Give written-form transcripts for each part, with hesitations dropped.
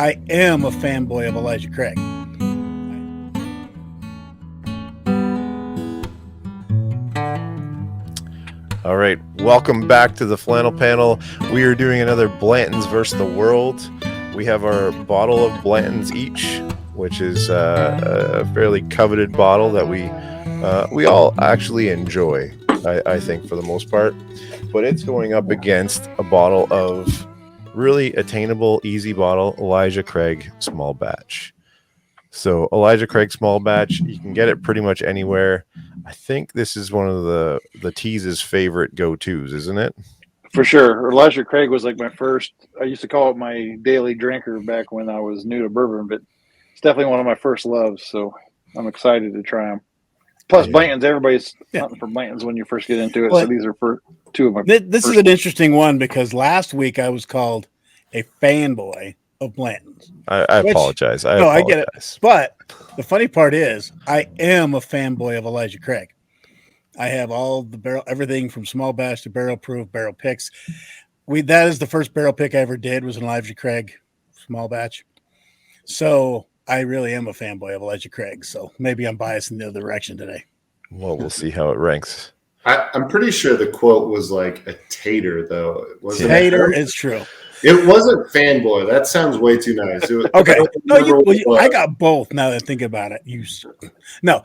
I am a fanboy of Elijah Craig. All right, welcome back to the Flannel Panel. We are doing another Blanton's versus the World. We have our bottle of Blanton's each, which is a fairly coveted bottle that we all actually enjoy, I think, for the most part. But it's going up against a bottle of really attainable, easy bottle, Elijah Craig Small Batch. So Elijah Craig Small Batch, you can get it pretty much anywhere. I think this is one of the Tease's favorite go-tos, isn't it? For sure. Elijah Craig was like my first, I used to call it my daily drinker back when I was new to bourbon, but it's definitely one of my first loves. So I'm excited to try them. Plus, Yeah. Blanton's, everybody's hunting for Blanton's when you first get into it. Well, so these are two of my This is an interesting one because last week I was called a fanboy of Blanton's. I apologize. I get it. But the funny part is I am a fanboy of Elijah Craig. I have all the barrel, everything from small batch to barrel proof, barrel picks. That is the first barrel pick I ever did was an Elijah Craig small batch. So I really am a fanboy of Elijah Craig. So maybe I'm biased in the other direction today. Well, we'll see how it ranks. I'm pretty sure the quote was like a tater, though. Tater is true. It wasn't fanboy. That sounds way too nice. Okay. No, I got both now that I think about it. No.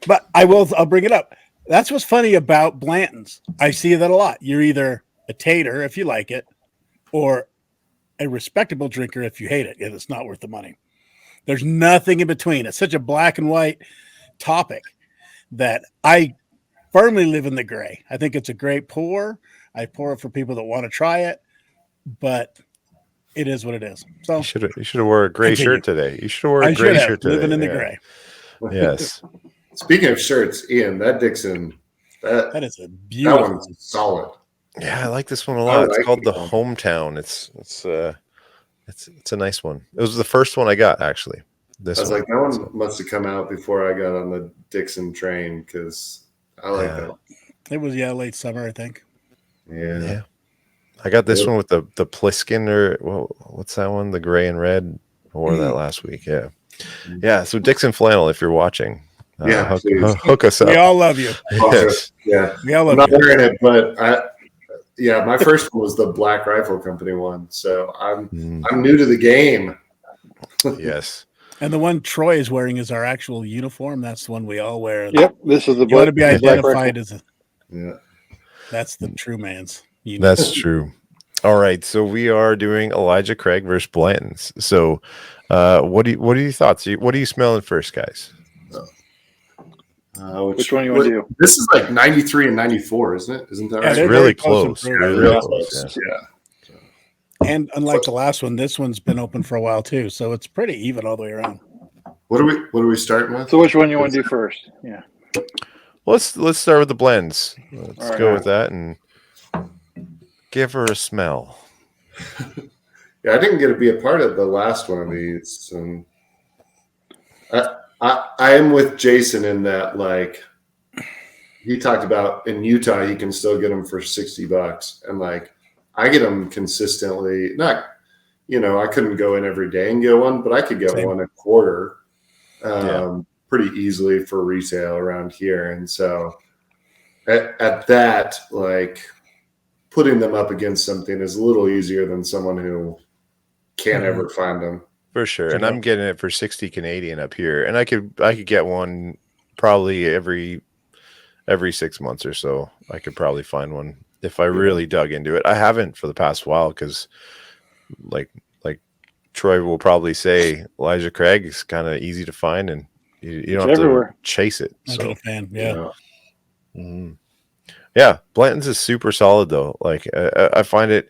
But I'll bring it up. That's what's funny about Blanton's. I see that a lot. You're either a tater if you like it, or a respectable drinker if you hate it, and it's not worth the money. There's nothing in between. It's such a black and white topic that I firmly live in the gray. I think it's a great pour. I pour it for people that want to try it, but it is what it is. So you should have wore a gray shirt today. You should have wore a gray shirt today. Living in the gray. Yes. Speaking of shirts, Ian, that Dixon, that is a beautiful. That one's solid. Yeah, I like this one a lot. It's called the Hometown. It's a nice one. It was the first one I got, actually. I was like, that one must have come out before I got on the Dixon train because I like that. It was late summer, I think. Yeah. I got this one with the Pliskin, or what's that one? The gray and red. I wore that last week. Yeah. Yeah. So Dixon Flannel, if you're watching, hook us up. We all love you. Yes. Yeah. We all love I'm not you. wearing it, but my first one was the Black Rifle Company one. So I'm new to the game. Yes. And the one Troy is wearing is our actual uniform. That's the one we all wear. Yep. This is the you want to be identified as that's the true man's. That's true. All right, so we are doing Elijah Craig versus Blanton's. So, what are your thoughts? What are you smelling first, guys? Which one you want to do? This is like 93 and 94, isn't it? Isn't that right? It's really close. Really close. Yeah. And unlike the last one, this one's been open for a while too, so it's pretty even all the way around. What are we starting with? So, which one you want to do first? Yeah. Let's start with the blends. Let's go with that and give her a smell. Yeah, I didn't get to be a part of the last one of these. And I am with Jason in that, like, he talked about in Utah, he can still get them for $60. And like, I get them consistently. Not, I couldn't go in every day and get one, but I could get one a quarter pretty easily for resale around here. And so at that, like, putting them up against something is a little easier than someone who can't ever find them. For sure. And I'm getting it for 60 Canadian up here. And I could get one probably every 6 months or so. I could probably find one if I really dug into it. I haven't for the past while because like Troy will probably say, Elijah Craig is kind of easy to find and you don't have to chase it. So, fan. Yeah. Yeah, Blanton's is super solid though. Like I find it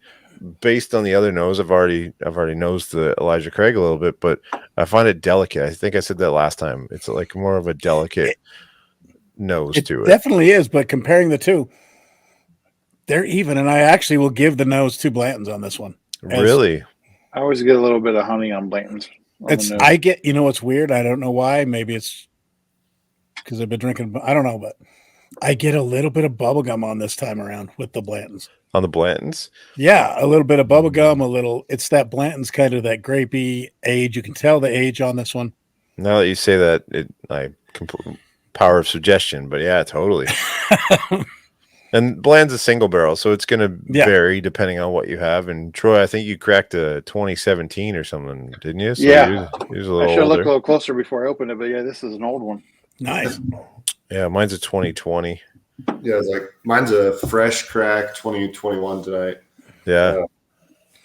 based on the other nose. I've already nosed the Elijah Craig a little bit, but I find it delicate. I think I said that last time. It's like more of a delicate nose to it. Definitely is, but comparing the two, they're even. And I actually will give the nose to Blanton's on this one. Really? I always get a little bit of honey on Blanton's. I get. It's weird. I don't know why. Maybe it's because I've been drinking. I don't know, but I get a little bit of bubblegum on this time around with the Blantons. on the Blantons. Yeah, a little bit of bubble gum, it's that Blanton's kind of that grapey age. You can tell the age on this one. Now that you say that, power of suggestion, but yeah, totally. And Bland's a single barrel, so it's going to vary depending on what you have. And Troy, I think you cracked a 2017 or something, didn't you? So yeah. he was a little I should have looked a older. little closer before I opened it, but yeah, this is an old one. Nice. Yeah, mine's a 2020. Yeah, it's like mine's a fresh crack 2021 tonight. Yeah.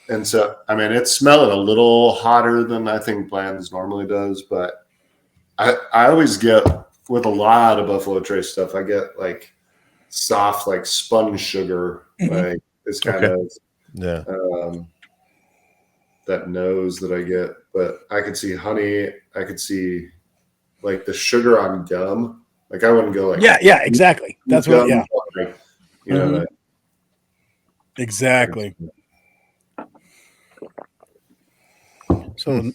And so, I mean, it's smelling a little hotter than I think Bland's normally does, but I always get, with a lot of Buffalo Trace stuff, I get like soft, like spun sugar. Like it's kind of that nose that I get. But I could see honey. I could see like the sugar on gum. Like I wouldn't go like yeah, exactly. That's what. Yeah, like, you know. Like, exactly. So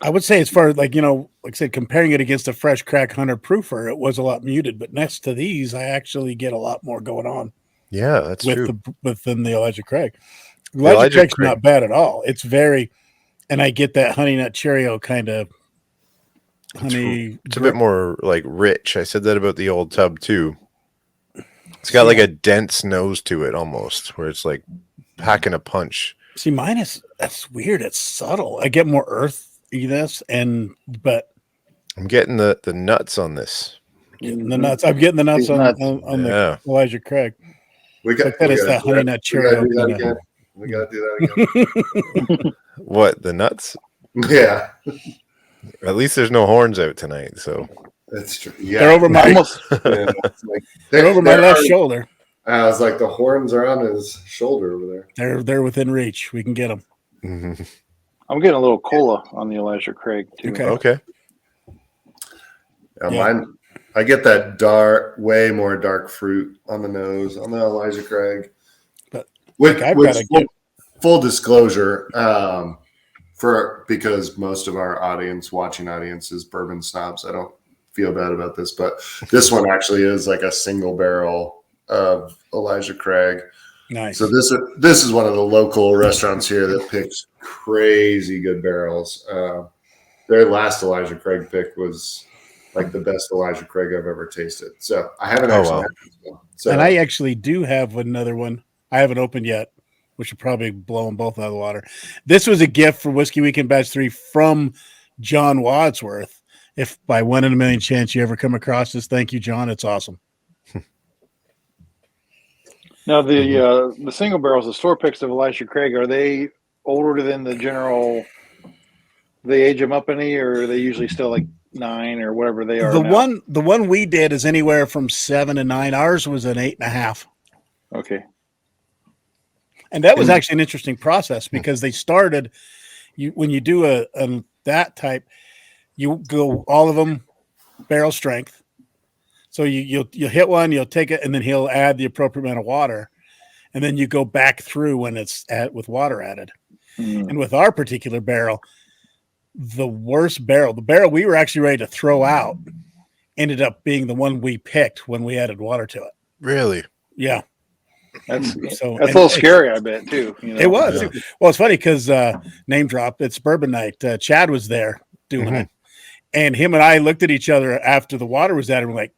I would say, as far as like I said, comparing it against a fresh crack 100 proofer, it was a lot muted. But next to these, I actually get a lot more going on. Yeah, that's true. Within the Elijah Craig. Elijah Craig's not bad at all. It's very, and I get that honey nut Cheerio kind of honey. It's a bit more like rich. I said that about the old tub too. It's got like a dense nose to it almost, where it's like packing a punch. See, that's weird. It's subtle. I get more earthiness, but I'm getting the nuts on this. Getting the nuts. I'm getting the nuts on the Elijah Craig. It's that honey nut Cheerio. We gotta do that again. What, the nuts? Yeah. At least there's no horns out tonight, so that's true. Yeah, they're over my they're over my left shoulder. I was like, the horns are on his shoulder over there. They're within reach. We can get them. Mm-hmm. I'm getting a little cola on the Elijah Craig too. Okay. Mine, I get that way more dark fruit on the nose on the Elijah Craig. But full disclosure, because most of our watching audience is bourbon snobs. I don't feel bad about this, but this one actually is like a single barrel of Elijah Craig. Nice. So this is one of the local restaurants here that picks crazy good barrels. Their last Elijah Craig pick was like the best Elijah Craig I've ever tasted. So I haven't had this one. So, and I actually do have another one. I haven't opened yet, which would probably blow them both out of the water. This was a gift for Whiskey Weekend Batch 3 from John Wadsworth. If by 1 in a million chance you ever come across this, thank you, John. It's awesome. Now the single barrels, the store picks of Elijah Craig, are they older than the general? They age them up any, or are they usually still like 9 or whatever they are? The one we did is anywhere from 7 to 9. Ours was an 8.5. Okay. And that was actually an interesting process because they started. When you do that type, you go all of them barrel strength. So you'll hit one, you'll take it, and then he'll add the appropriate amount of water, and then you go back through when it's with water added. And with our particular barrel, the barrel we were actually ready to throw out, ended up being the one we picked when we added water to it. Really? Yeah. That's a little scary, I bet, too. It was. Yeah. Well, it's funny because name drop. It's Bourbon Night. Chad was there doing it, and him and I looked at each other after the water was added. And we're like,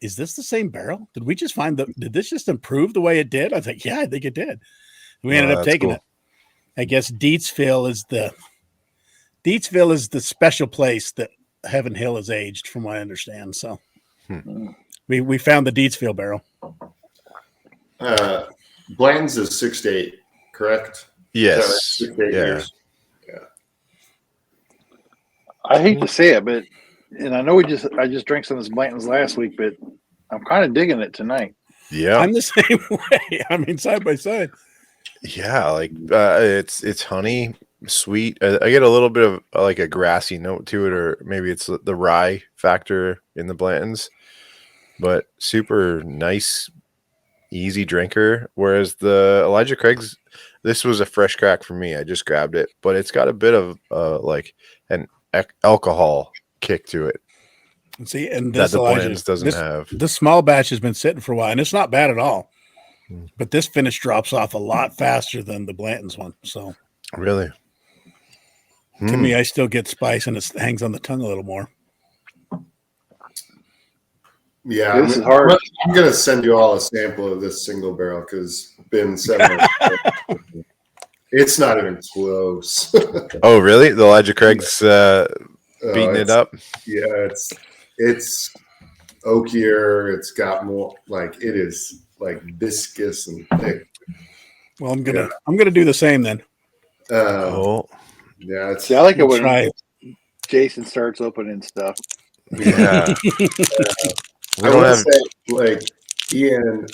"Is this the same barrel? Did we just did this just improve the way it did?" I was like, "Yeah, I think it did." We ended up taking it. I guess Deatsville is the special place that Heaven Hill is aged, from what I understand. So we found the Deatsville barrel. Blanton's is 6 to 8, correct? Yes. 6 to 8 years. Yeah. I hate to say it, but I know I just drank some of this Blanton's last week, but I'm kind of digging it tonight. Yeah, I'm the same way. I mean, side by side. Yeah, like it's honey, sweet. I get a little bit of like a grassy note to it, or maybe it's the rye factor in the Blantons, but super nice, easy drinker. Whereas the Elijah Craig's, this was a fresh crack for me. I just grabbed it, but it's got a bit of like an alcohol kick to it. See, and that this the Elijah, Blanton's doesn't have. this small batch has been sitting for a while, and it's not bad at all. But this finish drops off a lot faster than the Blanton's one. So Really? to me, I still get spice, and it hangs on the tongue a little more. Yeah, This is hard. I'm going to send you all a sample of this single barrel because been 7. It's not even close. Oh, really? The Elijah Craig's beating it up? Yeah, it's oakier. It's got more like it is like viscous and thick. Well, I'm gonna do the same then. Yeah, See, I like it when Try it. Jason starts opening stuff. Yeah. I would say, like, Ian,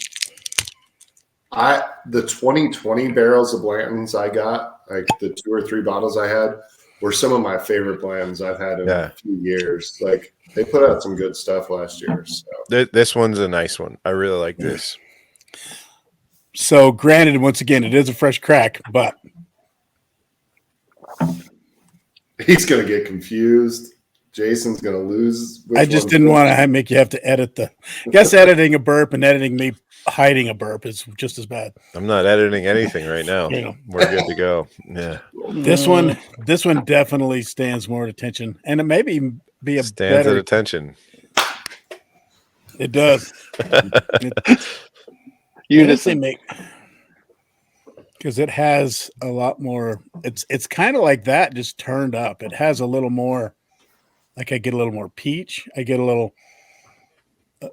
the 2020 barrels of Blantons I got, like the 2 or 3 bottles I had, were some of my favorite Blantons I've had in a few years. Like, they put out some good stuff last year. So. This one's a nice one. I really like this. So, granted, once again, it is a fresh crack, but he's going to get confused. Jason's going to lose. I just didn't want to make you have to edit the. I guess editing a burp and editing me hiding a burp is just as bad. I'm not editing anything right now. We're good to go. Yeah. This one definitely stands more at attention, and it maybe be a stands better at attention. It does. Unison, because it has a lot more. It's kind of like that, just turned up. It has a little more. Like I get a little more peach. I get a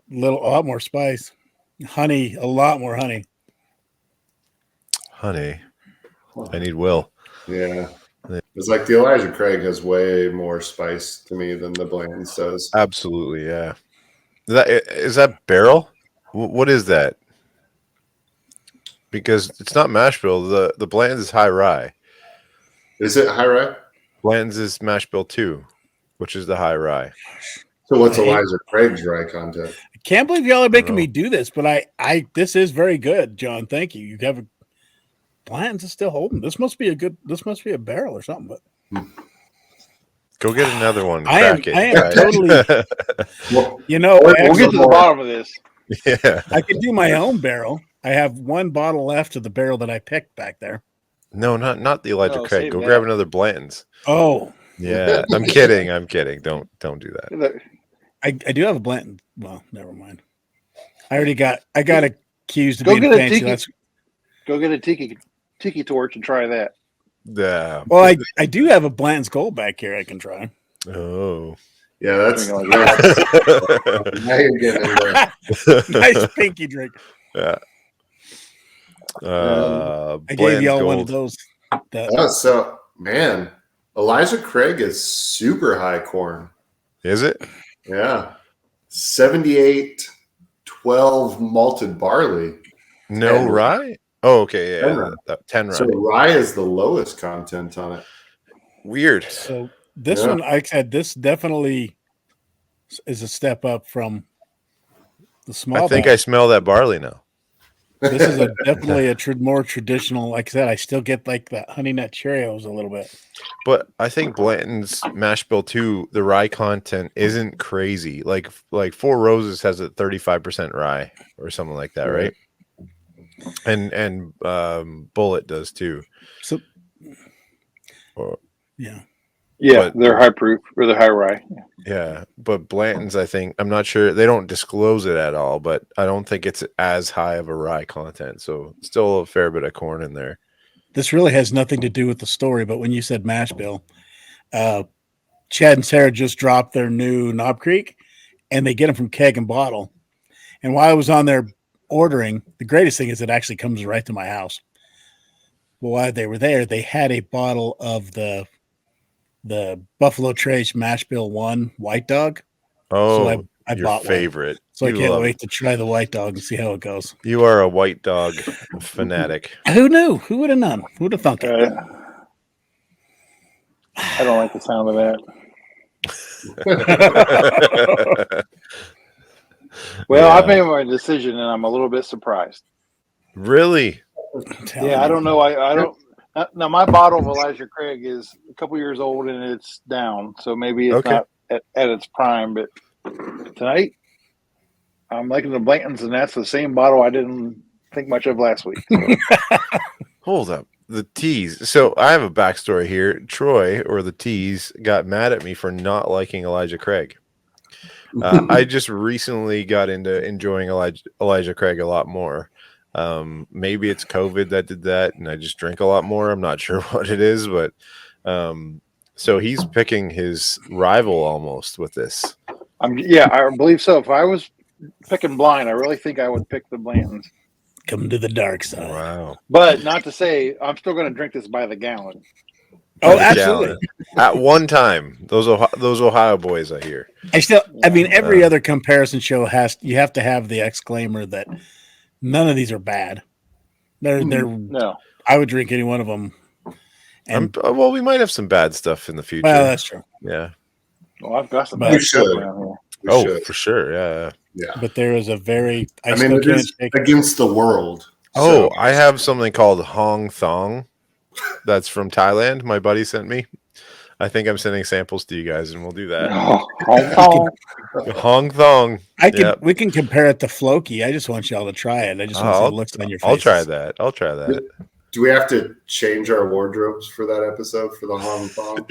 lot more spice, honey, a lot more honey. Honey, I need Will. Yeah. It's like the Elijah Craig has way more spice to me than the Blanton's does. Absolutely, yeah. Is that barrel? What is that? Because it's not mash bill. The Blanton's is high rye. Is it high rye? Blanton's is mash bill 2, which is the high rye. So what's Elijah Craig's rye content? I can't believe y'all are making me do this, but I this is very good, John. Thank you. You have a Blanton's is still holding. This must be a barrel or something. But go get another one. I am totally. we'll get to the bottom of this. Yeah, I could do my own barrel. I have one bottle left of the barrel that I picked back there. No, not the Elijah Craig. Go grab another Blanton's. Oh, yeah. I'm kidding. Don't do that. I do have a Blanton. Well, never mind. I got accused of being fancy. Go get a tiki torch and try that. Yeah. Well, I do have a Blanton's Gold back here I can try. Oh. Yeah, that's now you're getting into nice pinky drink. Yeah. I gave y'all one of those. So, man, Elijah Craig is super high corn. Is it? Yeah. 78, 12 malted barley. No rye? Oh, okay. Yeah. 10 rye. So rye is the lowest content on it. Weird. So this one, like I said, this definitely is a step up from the small. I think I smell that barley now. This is definitely a more traditional. Like I said, I still get like that honey nut Cheerios a little bit. But I think Blanton's Mash Bill 2, the rye content isn't crazy. Like Four Roses has a 35% rye or something like that, right? And Bullet does too. So, yeah, they're high proof or they're high rye. Yeah, but Blanton's, I think, I'm not sure, they don't disclose it at all, but I don't think it's as high of a rye content. So still a fair bit of corn in there. This really has nothing to do with the story, but when you said mash bill, Chad and Sarah just dropped their new Knob Creek, and they get them from Keg and Bottle. And while I was on there ordering, the greatest thing is it actually comes right to my house. Well, while they were there, they had a bottle of the Buffalo Trace Mash Bill 1 White Dog. Oh, so I your bought favorite. One. So I can't wait to try the White Dog and see how it goes. You are a White Dog fanatic. Who knew? Who would have known? Who would have thunk it? I don't like the sound of that. Well, I've made my decision, and I'm a little bit surprised. Really? Yeah, I don't know. I don't. Now, my bottle of Elijah Craig is a couple years old, and it's down, so maybe it's not at its prime. But Tonight, I'm liking the Blantons, and that's the same bottle I didn't think much of last week. Hold up. The T's. So I have a backstory here. Troy, or the T's, got mad at me for not liking Elijah Craig. I just recently got into enjoying Elijah Craig a lot more. Maybe it's COVID that did that, and I just drink a lot more. I'm not sure what it is, but so he's picking his rival almost with this. Yeah, I believe so. If I was picking blind, I really think I would pick the Blantons. Come to the dark side. Wow. But not to say I'm still going to drink this by the gallon. Oh, absolutely. At one time, those Ohio boys, I hear. I mean, every other comparison show you have to have the exclaimer that none of these are bad. They're No. I would drink any one of them. And well, we might have some bad stuff in the future. well, that's true. Yeah. Well, I've got some But- bad stuff around here. For sure. Yeah. Yeah. But there is a very I mean, it is against the world. Oh, I have something called Hong Thong. That's from Thailand. My buddy sent me. I think I'm sending samples to you guys, and we'll do that. Hong Thong. We can compare it to Floki. I just want y'all to try it. I just want to see the looks on your face. I'll try that. Do we have to change our wardrobes for that episode for the Hong Kong?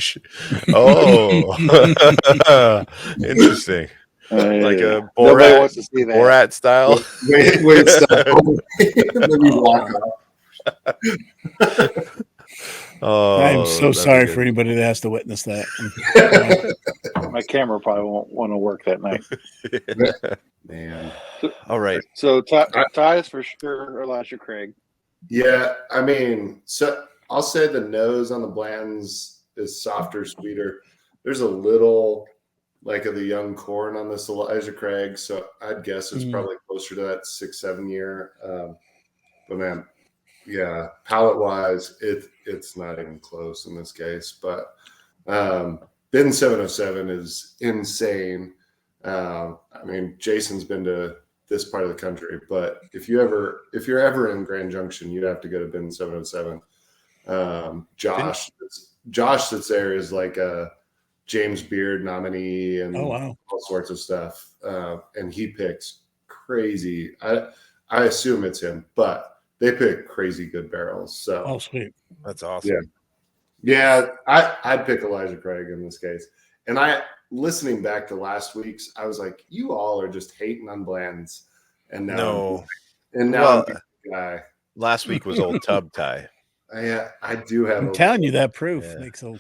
Oh, interesting. Like a Nobody wants to see that. Borat style. Wait, stop. Let me walk off. Oh, I'm so sorry for anybody that has to witness that. My camera probably won't want to work that night. Man. All right. So Ty is for sure Elijah Craig. Yeah, I mean, so I'll say the nose on the Blantons is softer, sweeter. There's a little like of the young corn on this Elijah Craig, so I'd guess it's probably closer to that 6-7 year. But man, yeah, palate wise, it's not even close in this case. But Ben 707 is insane. I mean, Jason's been to this part of the country, but if you're ever in Grand Junction, you'd have to go to Ben 707. Josh that's there is like a James Beard nominee and all sorts of stuff. And he picks crazy. I assume it's him, but they pick crazy good barrels. So sweet. That's awesome. Yeah. I'd pick Elijah Craig in this case. And listening back to last week's, I was like, you all are just hating on Blantons. And now, I'm the guy. Last week was Old Tub Ty. I do have. I'm telling you that proof makes a.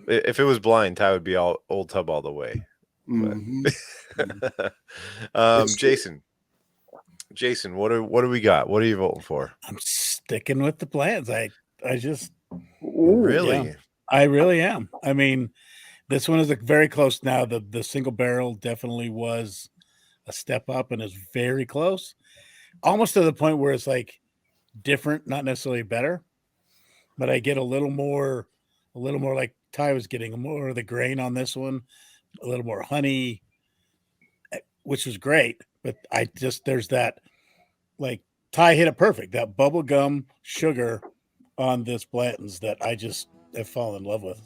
If it was blind, Ty would be all Old Tub all the way. Mm-hmm. Jason, what do we got? What are you voting for? I'm sticking with the plans. I just really, yeah, I really am. I mean, this one is very close now. The single barrel definitely was a step up and is very close, almost to the point where it's like different, not necessarily better, but I get a little more like Ty was getting more of the grain on this one, a little more honey, which was great. But there's that, like Ty hit it perfect, that bubble gum sugar on this Blanton's that I just have fallen in love with.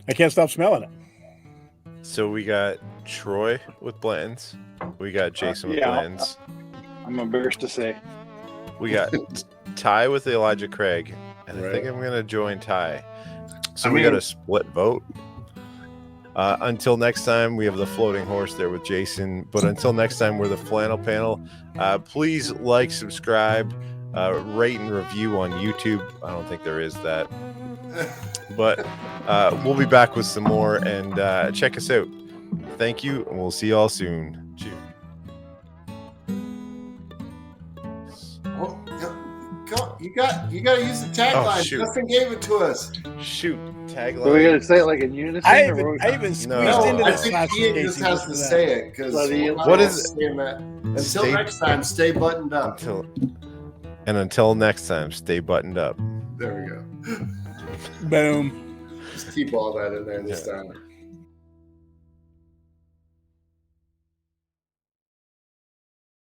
I can't stop smelling it. So we got Troy with Blanton's. We got Jason with Blanton's. I'm embarrassed to say. We got Ty with Elijah Craig. And I think I'm going to join Ty. So we got a split vote. Until next time, we have the floating horse there with Jason. But until next time, we're the Flannel Panel. Please like, subscribe, rate, and review on YouTube. I don't think there is that. But we'll be back with some more, and check us out. Thank you, and we'll see you all soon. Cheers. You got to use the tagline. Justin gave it to us. Shoot, tagline. So we got to say it like in unison. I even squeezed into I this. think Ian just has to say it because what is it? Until next time, stay buttoned up. Until next time, stay buttoned up. There we go. Boom. Just keep all that in there this time.